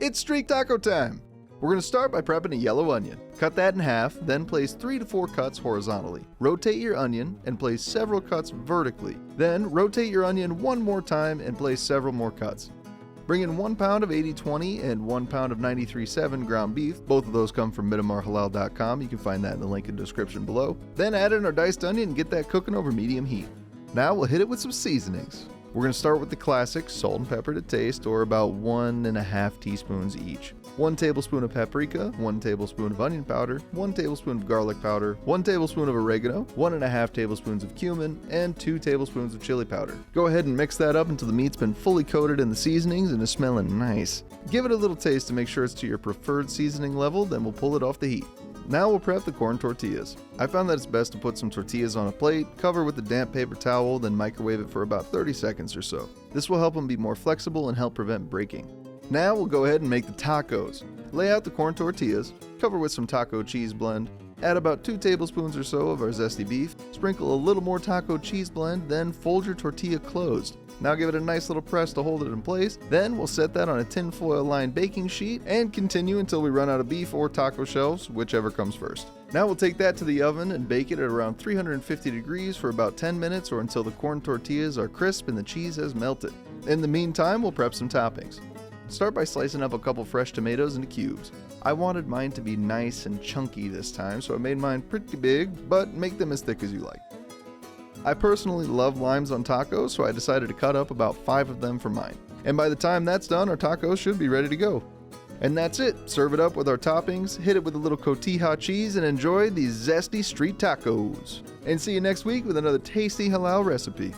It's street taco time! We're going to start by prepping a yellow onion. Cut that in half, then place 3 to 4 cuts horizontally. Rotate your onion and place several cuts vertically. Then rotate your onion one more time and place several more cuts. Bring in 1 pound of 80/20 and 1 pound of 93/7 ground beef. Both of those come from MidamarHalal.com. You can find that in the link in the description below. Then add in our diced onion and get that cooking over medium heat. Now we'll hit it with some seasonings. We're going to start with the classic salt and pepper to taste, or about 1.5 teaspoons each. 1 tablespoon of paprika, 1 tablespoon of onion powder, 1 tablespoon of garlic powder, 1 tablespoon of oregano, 1.5 tablespoons of cumin, and 2 tablespoons of chili powder. Go ahead and mix that up until the meat's been fully coated in the seasonings and is smelling nice. Give it a little taste to make sure it's to your preferred seasoning level, then we'll pull it off the heat. Now we'll prep the corn tortillas. I found that it's best to put some tortillas on a plate, cover with a damp paper towel, then microwave it for about 30 seconds or so. This will help them be more flexible and help prevent breaking. Now we'll go ahead and make the tacos. Lay out the corn tortillas, cover with some taco cheese blend, add about 2 tablespoons or so of our zesty beef, sprinkle a little more taco cheese blend, then fold your tortilla closed. Now give it a nice little press to hold it in place. Then we'll set that on a tinfoil lined baking sheet and continue until we run out of beef or taco shells, whichever comes first. Now we'll take that to the oven and bake it at around 350 degrees for about 10 minutes or until the corn tortillas are crisp and the cheese has melted. In the meantime, we'll prep some toppings. Start by slicing up a couple fresh tomatoes into cubes. I wanted mine to be nice and chunky this time, so I made mine pretty big, but make them as thick as you like. I personally love limes on tacos, so I decided to cut up about 5 of them for mine. And by the time that's done, our tacos should be ready to go. And that's it. Serve it up with our toppings, hit it with a little cotija cheese, and enjoy these zesty street tacos. And see you next week with another tasty halal recipe.